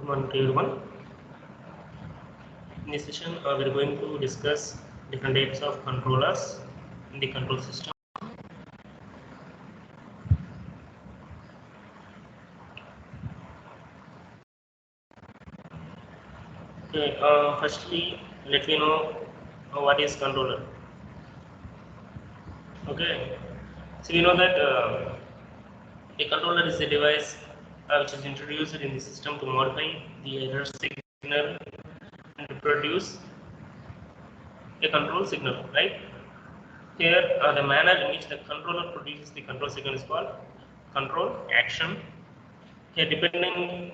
Morning to everyone. In this session, we are going to discuss different types of controllers in the control system. Okay, firstly, let me know what is controller. Okay, so you know that a controller is a device which is introduced in the system to modify the error signal and to produce a control signal, right? Here, the manner in which the controller produces the control signal is called control action. Here, depending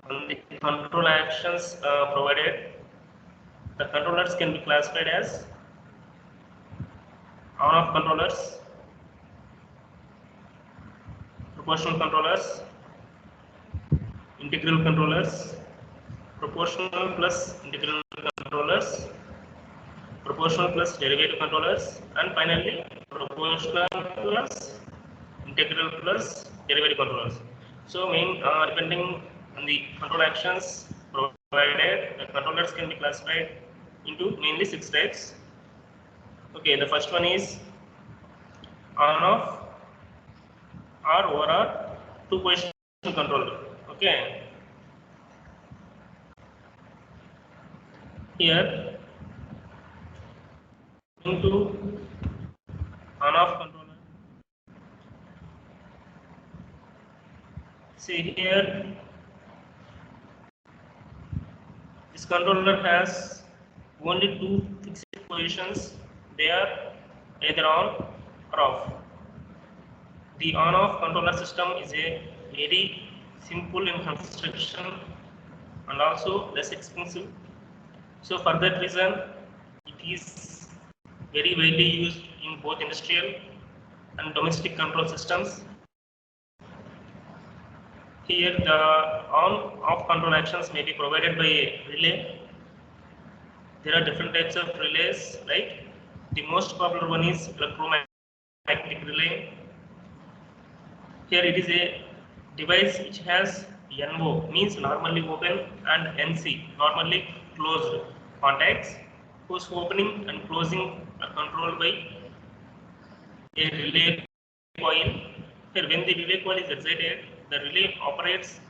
on the control actions provided, the controllers can be classified as on-off controllers, proportional controllers, integral controllers, proportional plus integral controllers, proportional plus derivative controllers, and finally proportional plus integral plus derivative controllers. So, depending on the control actions provided, the controllers can be classified into mainly 6 types. Okay, the first one is on-off or over two-position controller. Okay, here into on-off controller. See here, this controller has only two fixed positions. They are either on or off. The on-off controller system is a very simple in construction and also less expensive. So for that reason, it is very widely used in both industrial and domestic control systems. Here the on-off control actions may be provided by a relay. There are different types of relays, right? The most popular one is electromagnetic relay. Here it is a device which has NO, means normally open, and NC, normally closed contacts, whose opening and closing are controlled by a relay coil. Here when the relay coil is excited, the relay operates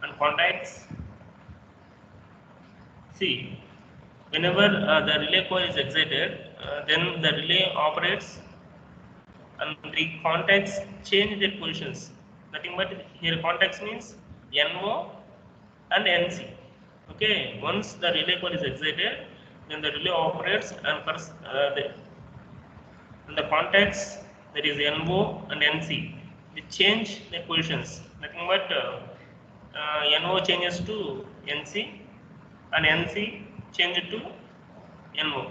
and contacts. See, whenever the relay coil is excited, then the relay operates and the contacts change their positions. Nothing but here contacts means NO and NC. Okay, once the relay coil is excited, then the relay operates and the contacts, that is NO and NC, they change their positions. Nothing but NO changes to NC and NC changes to NO.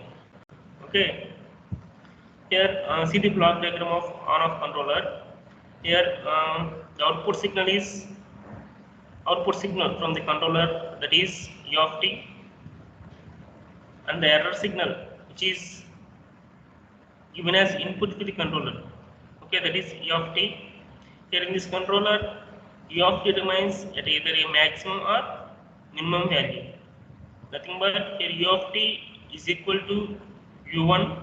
Okay. Here, see the block diagram of on-off controller. Here, the output signal from the controller, that is U of t, and the error signal which is given as input to the controller. Okay, that is U of t. Here in this controller, U of t remains at either a maximum or minimum value. Nothing but here U of t is equal to U1.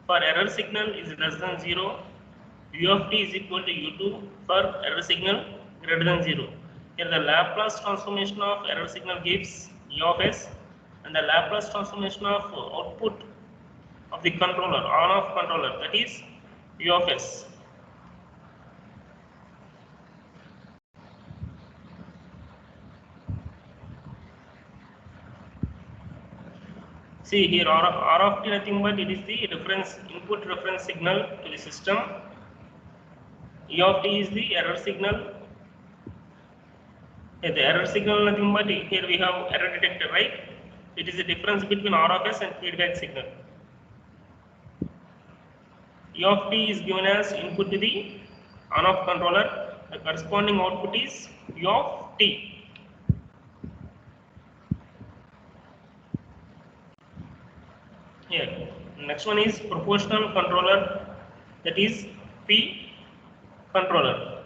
For error signal is less than 0, U of t is equal to U2 for error signal greater than 0. Here the Laplace transformation of error signal gives U of s, and the Laplace transformation of output of the controller, on-off controller, that is U of s. See here R of t nothing but it is the input reference signal to the system. E of t is the error signal. Here the error signal nothing but here we have error detector, right? It is the difference between R of s and feedback signal. E of t is given as input to the on-off controller. The corresponding output is U of t. Here, next one is proportional controller, that is P controller.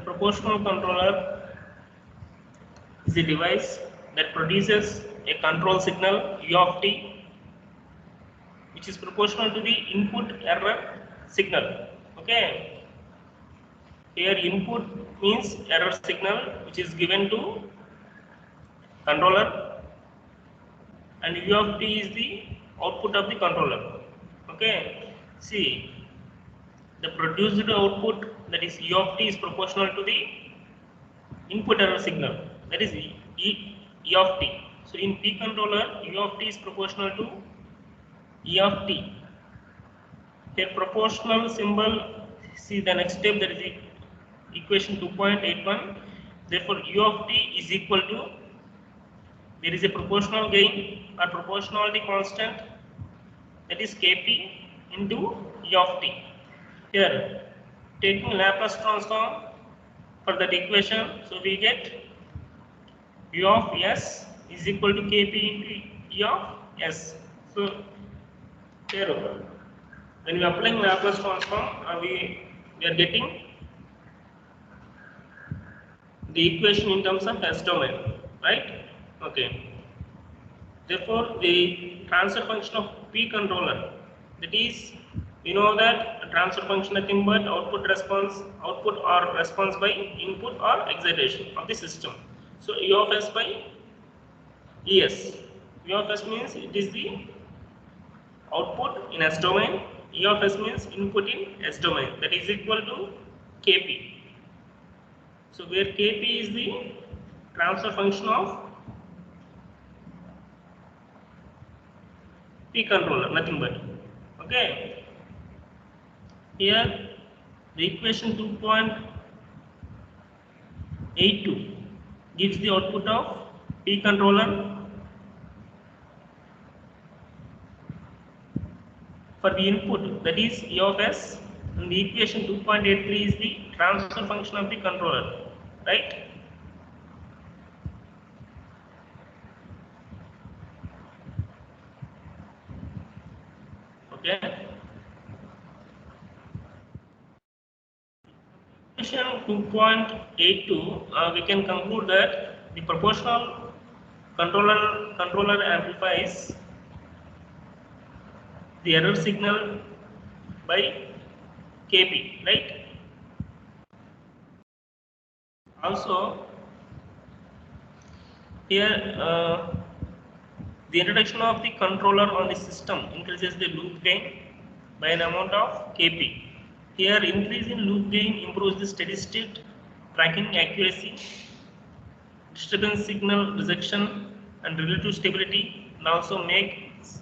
proportional controller is a device that produces a control signal u of t, which is proportional to the input error signal. Okay, here input means error signal which is given to controller, and u of t is the output of the controller. Okay, see, the produced output, that is u of t, is proportional to the input error signal, that is e of t. So in P controller, u of t is proportional to e of t. Here proportional symbol, see the next step, that is equation 2.81. Therefore u of t is equal to, there is a proportional gain or proportionality constant, that is Kp into e of t. Here taking Laplace transform for that equation, so we get u of s is equal to Kp into e of s. So here when we are applying Laplace transform, we are getting the equation in terms of s domain, right? Okay. Therefore, the transfer function of P controller, that is, we know that a transfer function nothing but output or response by input or excitation of the system. So u of s by es. U of s means it is the output in s domain. E of s means input in s domain. That is equal to Kp. So where Kp is the transfer function of P controller, nothing but. Okay. Here the equation 2.82 gives the output of P controller for the input, that is E of s, and the equation 2.83 is the transfer function of the controller, right? Okay. Equation 2.82, we can conclude that the proportional controller amplifies the error signal by Kp, right? Also, here the introduction of the controller on the system increases the loop gain by an amount of Kp. Here, increase in loop gain improves the steady state tracking accuracy, disturbance signal rejection, and relative stability, and also makes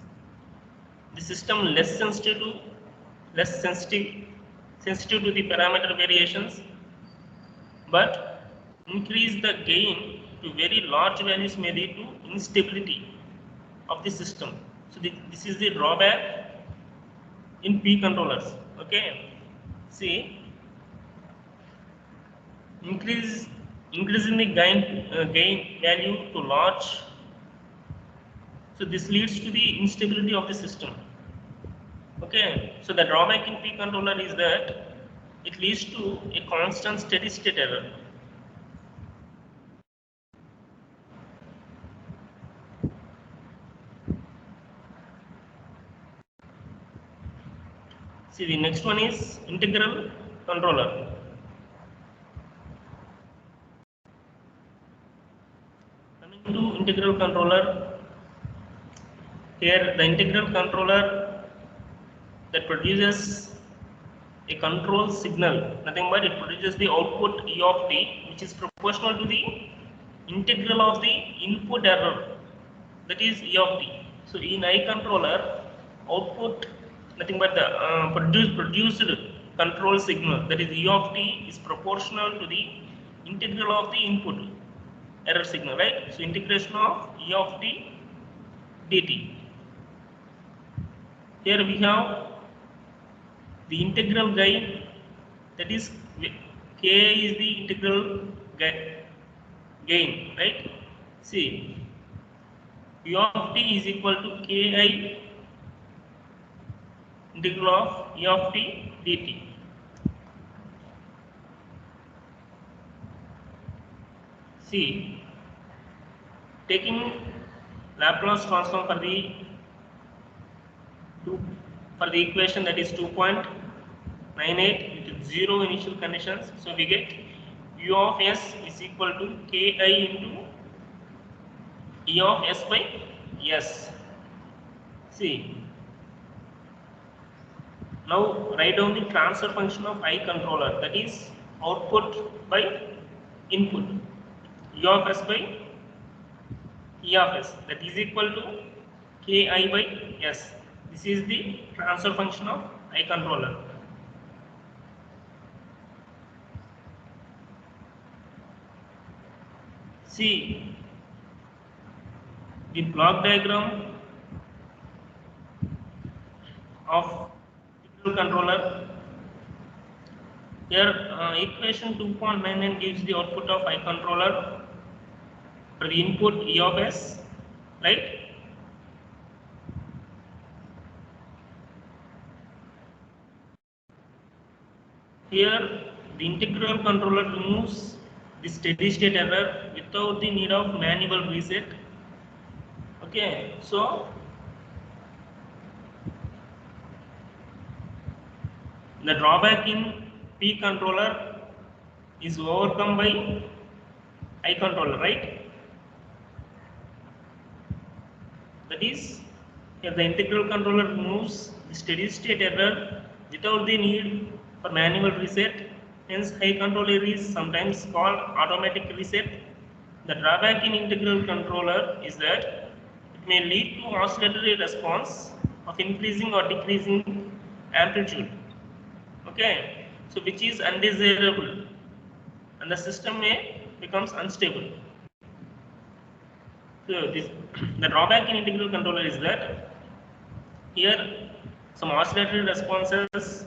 the system less sensitive to the parameter variations, but increase the gain to very large values may lead to instability of the system. So this is the drawback in P controllers. Okay, see, increasing the gain value to large, so this leads to the instability of the system. Okay, so the drawback in P controller is that it leads to a constant steady state error. See, the next one is integral controller. Coming to integral controller, here the integral controller that produces a control signal, nothing but it produces the output E of t, which is proportional to the integral of the input error, that is E of t. So in I controller, output nothing but the produced control signal, that is E of t, is proportional to the integral of the input error signal, right? So integration of E of t dt. Here we have the integral gain, that is K is the integral gain, right? See, U of t is equal to Ki integral of E of t dt. See, taking Laplace transform for the equation, that is 2.98 with 0 initial conditions. So we get u of s is equal to ki into e of s by s. See, now write down the transfer function of I controller, that is output by input, u of s by e of s, that is equal to ki by s. This is the transfer function of I controller. See the block diagram of integral controller. Here equation 2.99 gives the output of I controller for the input e of s, right? Here the integral controller removes the steady state error without the need of manual reset. Okay, so the drawback in P controller is overcome by I controller, right? That is, here the integral controller removes the steady state error without the need for manual reset. Hence, I controller is sometimes called automatic reset. The drawback in integral controller is that it may lead to oscillatory response of increasing or decreasing amplitude. Okay, so which is undesirable, and the system may becomes unstable. So the drawback in integral controller is that here some oscillatory responses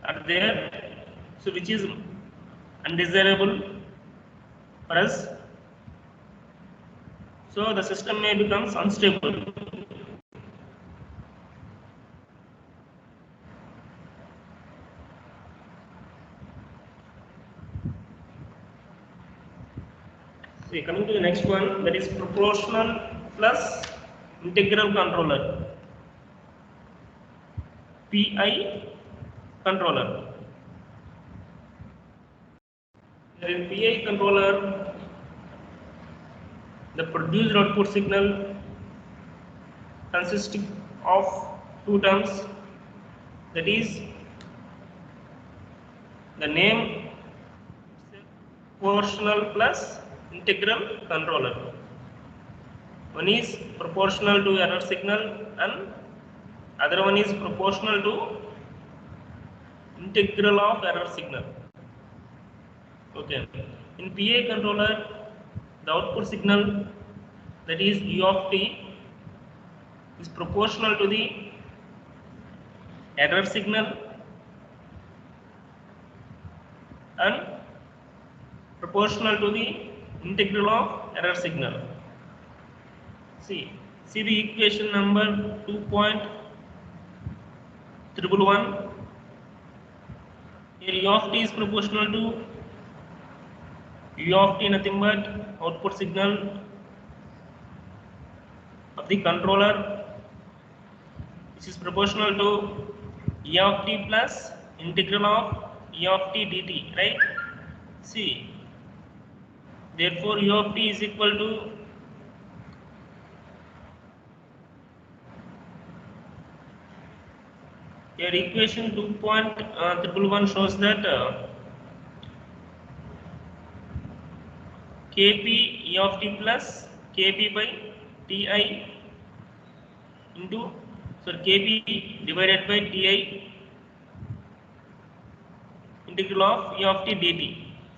are there, so which is undesirable for us. So the system may becomes unstable. See, coming to the next one, that is proportional plus integral controller, PI controller. In PI controller, the produced output signal consists of two terms, that is the name proportional plus integral controller. One is proportional to error signal and other one is proportional to integral of error signal. Okay. In PI controller, the output signal, that is u of t, is proportional to the error signal and proportional to the integral of error signal. See the equation number 2.111. Here u of t is proportional to u of t, nothing but output signal of the controller, which is proportional to e of t plus integral of e of t dt, right? See, therefore u of t is equal to your equation 2.111 shows that kp e of t plus kp by ti into kp divided by ti integral of e of t dt.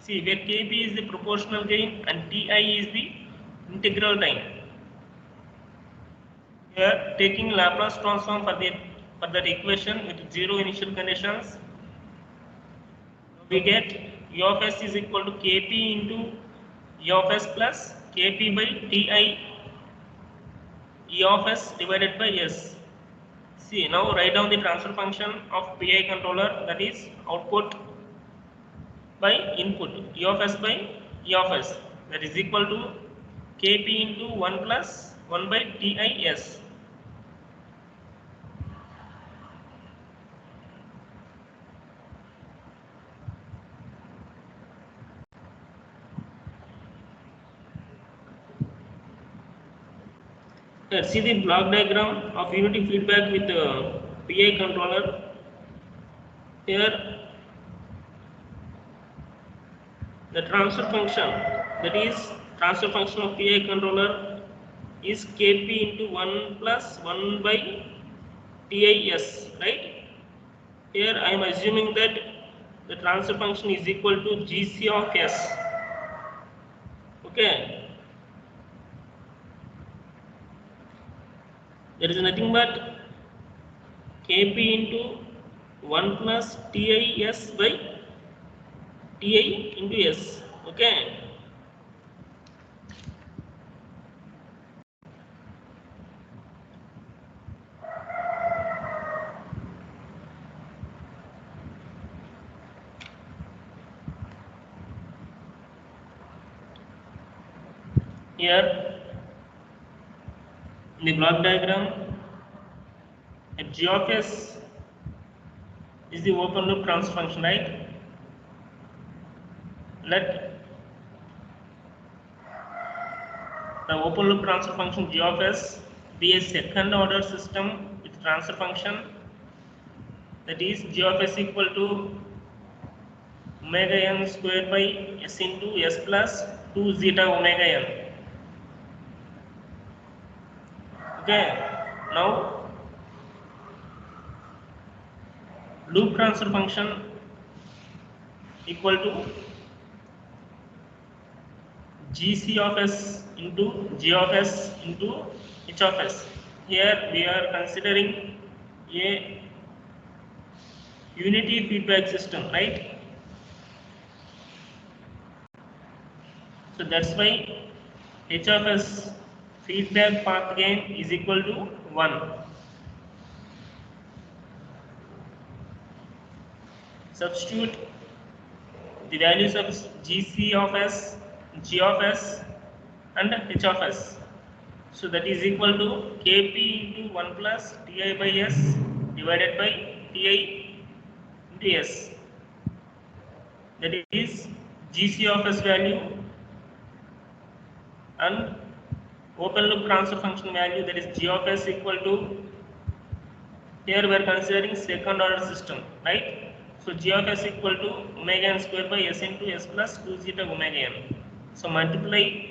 See, where kp is the proportional gain and ti is the integral time. Here, taking Laplace transform for that equation with 0 initial conditions, we get u of s is equal to kp into e of s plus kp by ti e of s divided by s. See, now write down the transfer function of PI controller, that is output by input, e of s by E of s, that is equal to Kp into 1 plus 1 by Tis. Here, see the block diagram of unity feedback with PI controller. Here, the transfer function, that is transfer function of PI controller, is Kp into 1 plus 1 by Tis, right? Here I am assuming that the transfer function is equal to Gc of s. Okay. There is nothing but Kp into 1 plus Tis by Ti into s. Okay. Here in the block diagram, G of s is the open loop transfer function, right? Let the open loop transfer function G of s be a second order system with transfer function, that is G of s equal to omega n square by s into s plus 2 zeta omega n. Okay, now loop transfer function equal to Gc of s into G of s into H of s. Here we are considering a unity feedback system, right? So that's why H of s feedback path gain is equal to 1. Substitute the values of Gc of s, G of s and H of s. So that is equal to Kp into 1 plus Ti by s divided by Ti into s. That is Gc of s value and open loop transfer function value, that is G of s equal to, here we are considering second order system, right? So G of s equal to omega n square by s into s plus 2 zeta omega n. So multiply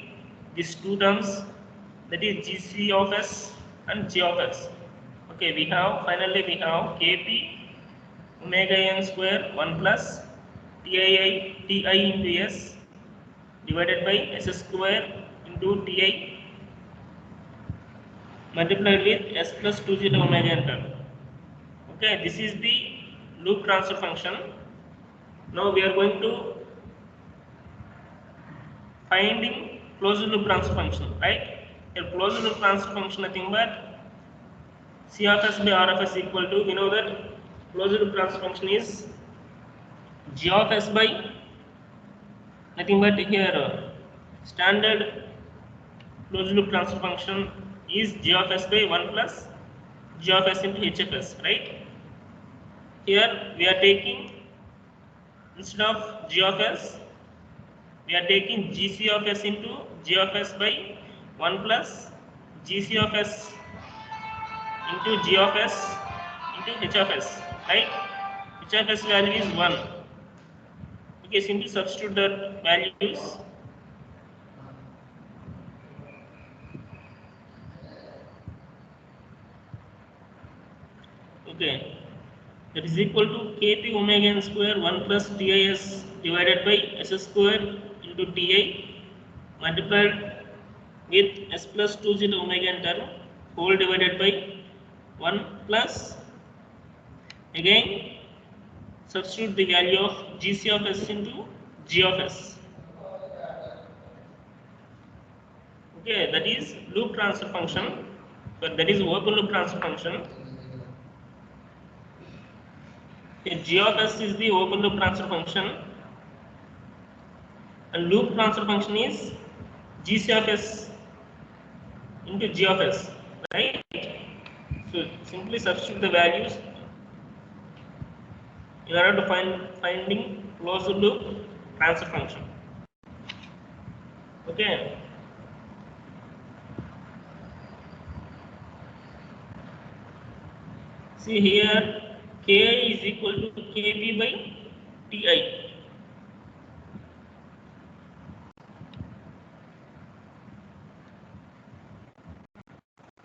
these two terms, that is Gc of s and G of s. Okay, we have finally Kp omega n square 1 plus Ti into s divided by s square into Ti multiplied with s plus 2 zeta omega n term. Okay, this is the loop transfer function. Now we are going to finding closed loop transfer function, right? A closed loop transfer function nothing but C of s by R of s equal to, we know that closed loop transfer function is G of s by nothing but here standard closed loop transfer function is G of s by 1 plus G of s into H of s, right? Here we are taking, instead of G of s, we are taking Gc of s into G of s by 1 plus Gc of s into G of s into H of s, right? H of s value is 1. Okay, simply substitute the values. Okay, that is equal to Kp omega n square 1 plus Tis divided by s square into Ti multiplied with s plus 2 zeta omega n term whole divided by 1 plus, again substitute the value of Gc of s into G of s. Okay, that is loop transfer function, but that is open loop transfer function. Okay, G of s is the open loop transfer function, and loop transfer function is gc of s into g of s, right? So simply substitute the values in order to finding closed loop transfer function. Okay. See here, Ki is equal to Kp by Ti.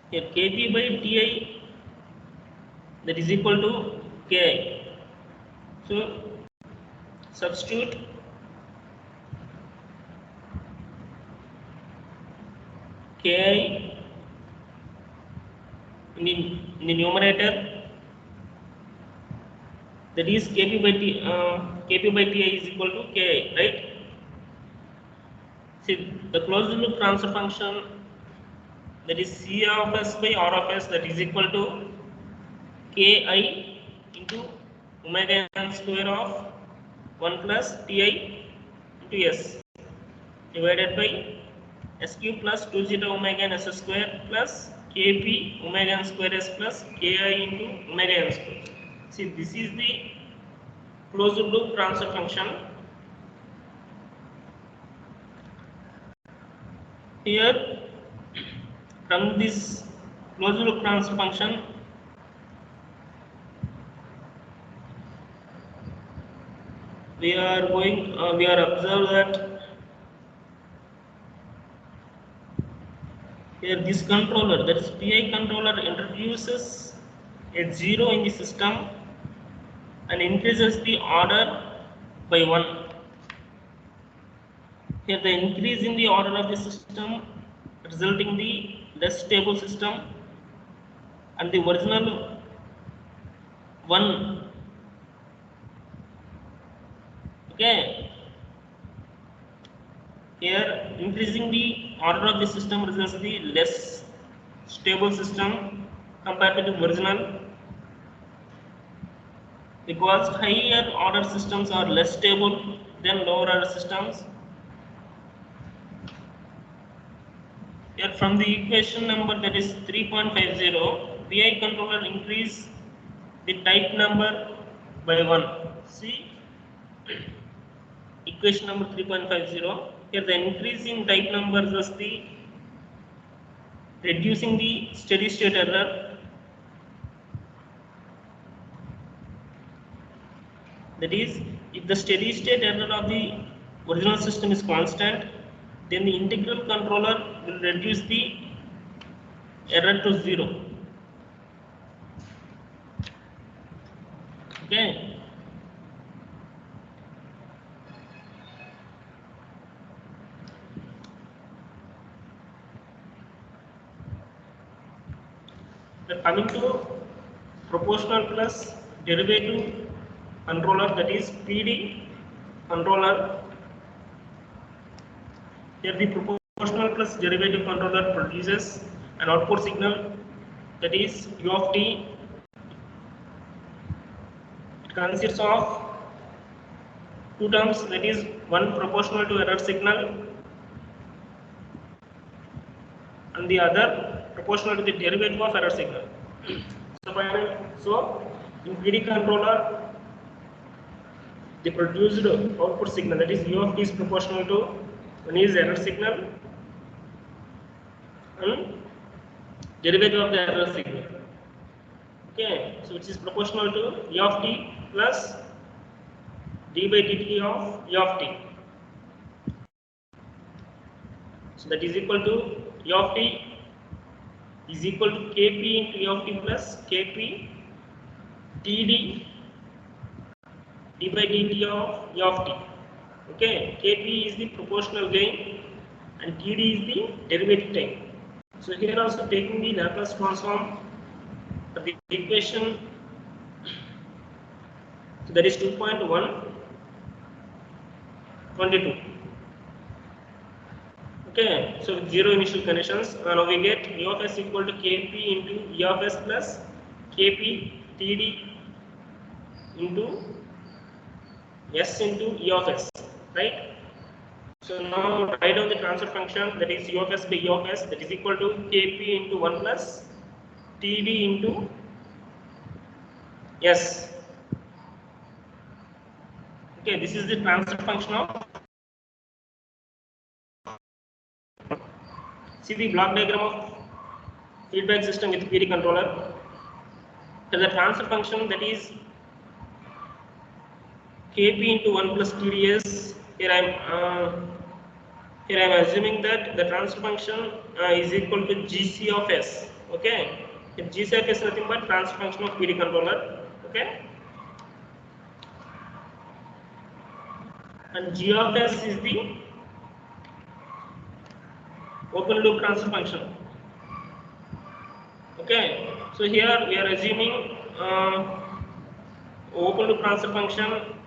Here Kp by Ti, that is equal to Ki. So substitute Ki in the numerator, that is Kp by Ti is equal to Ki, right? See the closed loop transfer function, that is C of s by R of s, that is equal to Ki into omega n square of 1 plus Ti into s divided by s cube plus 2 zeta omega n s square plus Kp omega n square s plus Ki into omega n square. See, this is the closed loop transfer function. Here, from this closed loop transfer function, we are observe that here this controller, that is PI controller, introduces a 0 in the system and increases the order by 1. Here the increase in the order of the system resulting in the less stable system, and the original 1. Okay. Here increasing the order of the system results in the less stable system compared to the original, because higher order systems are less stable than lower order systems. Here from the equation number, that is 3.50, PI controller increase the type number by 1. See equation number 3.50. Here the increase in type number is the reducing the steady state error. That is, if the steady state error of the original system is constant, then the integral controller will reduce the error to 0. Okay. Coming to proportional plus derivative controller, that is PD controller. Here the proportional plus derivative controller produces an output signal, that is U of t. It consists of two terms, that is one proportional to error signal and the other proportional to the derivative of error signal. So in PD controller, the produced output signal, that is U of t, is proportional to one is error signal and derivative of the error signal. Okay, so which is proportional to E of t plus d by dt of E of t. So that is equal to E of t is equal to Kp into E of t plus Kp Td d by dt of E of t. Okay, Kp is the proportional gain and Td is the derivative time. So here also taking the Laplace transform of the equation, so that is 2.122. Okay, so with zero initial conditions, now we get E of s equal to Kp into E of s plus Kp Td into s into E of s, right? So now write down the transfer function, that is U of s by E of s, that is equal to Kp into 1 plus Td into s. Okay, this is the transfer function of. See the block diagram of feedback system with PD controller. So the transfer function, that is Kp into 1 plus TDS. Here I am assuming that the transfer function is equal to GC of S. Okay, if GC of S is nothing but transfer function of PD controller. Okay, and G of S is the open loop transfer function. Okay, so here we are assuming open loop transfer function.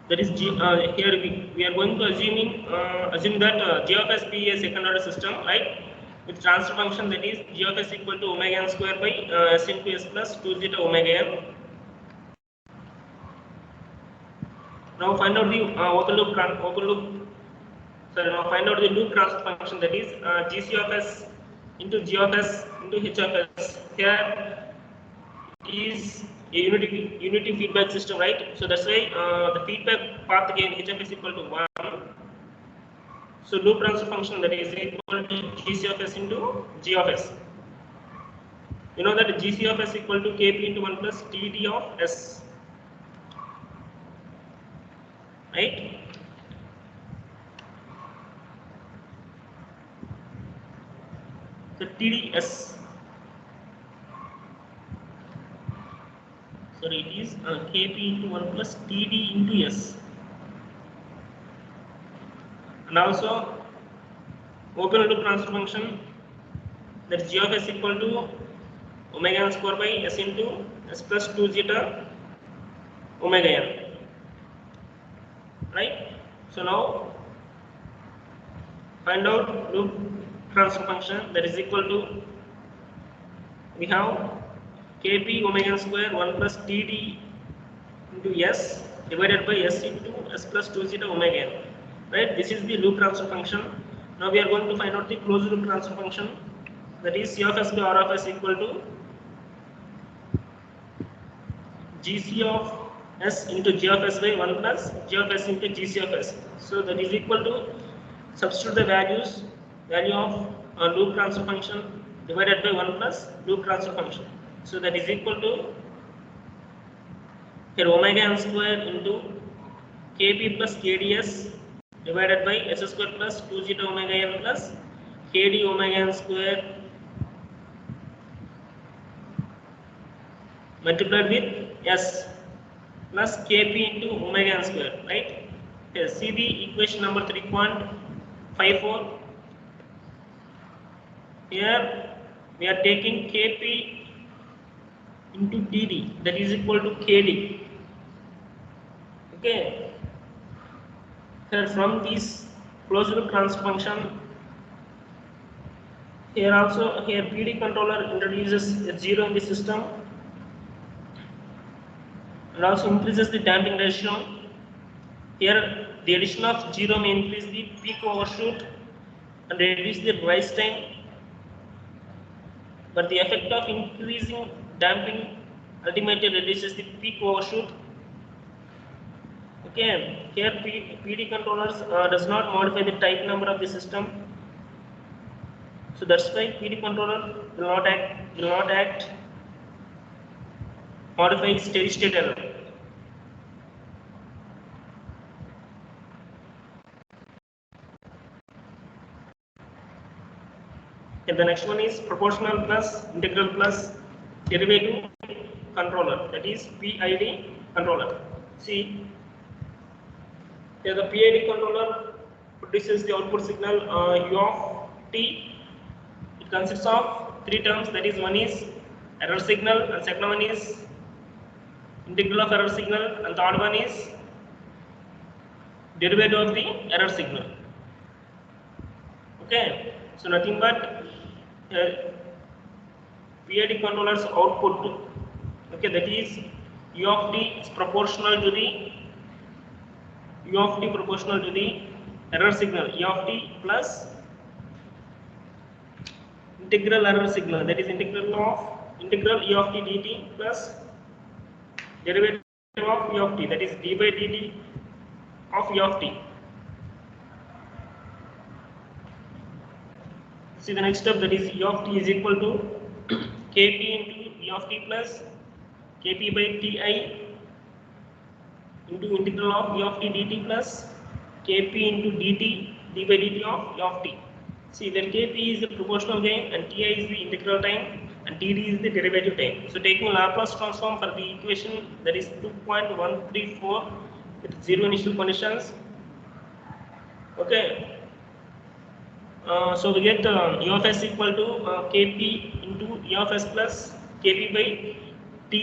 That is G, here we are going to assume that G of S be a second order system, right? With transfer function, that is G of S equal to omega n square by S into S plus 2 zeta omega n. Now find out the now find out the loop transfer function, that is GC of S into G of S into H of S. Here is a unity feedback system, right? So that's why the feedback path again H of S equal to 1. So loop transfer function, that is equal to GC of S into G of S. You know that GC of S equal to Kp into 1 plus Td of S, right? So TDS, sorry, it is Kp into 1 plus Td into S. And also open loop transfer function, that G of S equal to omega n square by S into S plus 2 zeta omega n, right? So now find out loop transfer function, that is equal to, we have Kp omega n square 1 plus Td into S divided by S into S plus 2 zeta omega n, right? This is the loop transfer function. Now we are going to find out the closed loop transfer function, that is C of S by R of S equal to GC of S into G of S by 1 plus G of S into GC of S. So that is equal to, substitute the value of loop transfer function divided by 1 plus loop transfer function. So that is equal to, here omega n square into Kp plus Kds divided by S square plus 2 zeta omega n plus Kd omega n square multiplied with S plus Kp into omega n square, right? Here, see the equation number 3.54. Here we are taking Kp into Td, that is equal to Kd. Okay. Here from this closed loop transfer function, here also here PD controller introduces a 0 in the system and also increases the damping ratio. Here the addition of 0 may increase the peak overshoot and reduce the rise time, but the effect of increasing damping ultimately reduces the peak overshoot. Okay, here PD controllers does not modify the type number of the system, so that's why PD controller will not act modify steady state error. And the next one is proportional plus integral plus derivative controller, that is PID controller. See, here the PID controller produces the output signal U of t. It consists of 3 terms, that is, one is error signal, and second one is integral of error signal, and third one is derivative of the error signal. Okay, so nothing but PID controller's output. Okay, that is u of t is proportional to the error signal e of t plus integral error signal, that is integral e of t dt plus derivative of e of t, that is d by dt of e of t. See the next step, that is e of t is equal to kp into e of t plus kp by ti into integral of e of t dt plus kp into dt d by dt of e of t. See, when kp is the proportional gain and ti is the integral time and td is the derivative time. So taking Laplace transform for the equation, that is 2.134 with zero initial conditions. Okay. So we get u of s equal to kp into e of s plus kp by ti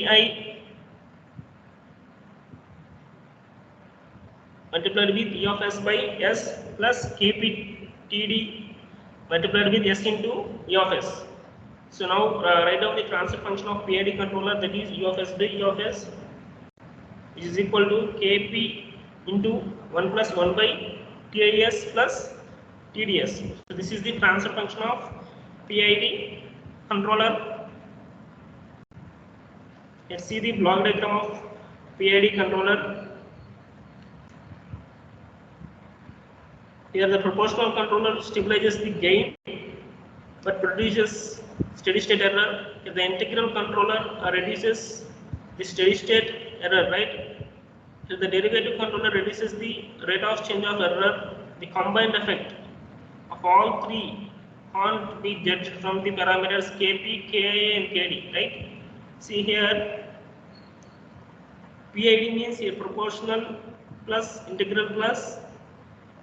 multiplied with e of s by s plus kp td multiplied with s into e of s. So now write down the transfer function of PID controller, that is u of s by e of s, which is equal to kp into 1 plus 1 by tis plus tds. So this is the transfer function of PID controller. Let's see the block diagram of PID controller. Here the proportional controller stabilizes the gain but produces steady state error. Here the integral controller reduces the steady state error, right? Here the derivative controller reduces the rate of change of error. The combined effect of all three can't be judged from the parameters kp, ki and kd, right? See here, PID means a proportional plus integral plus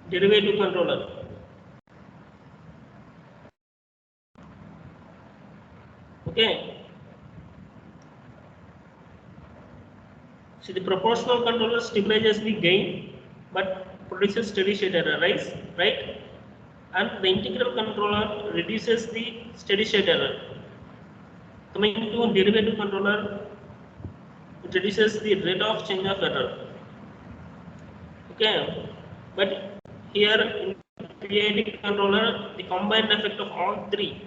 derivative controller. Okay. See, the proportional controller stabilizes the gain but produces steady state error, right? And the integral controller reduces the steady state error. Coming to derivative controller, it reduces the rate of change of error. Okay, but here in PID controller, the combined effect of all three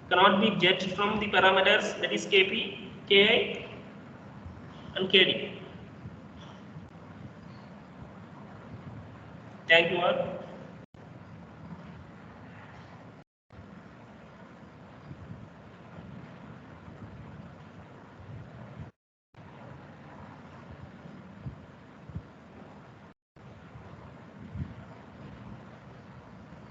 cannot be judged from the parameters, that is kp, ki and kd. Thank you all.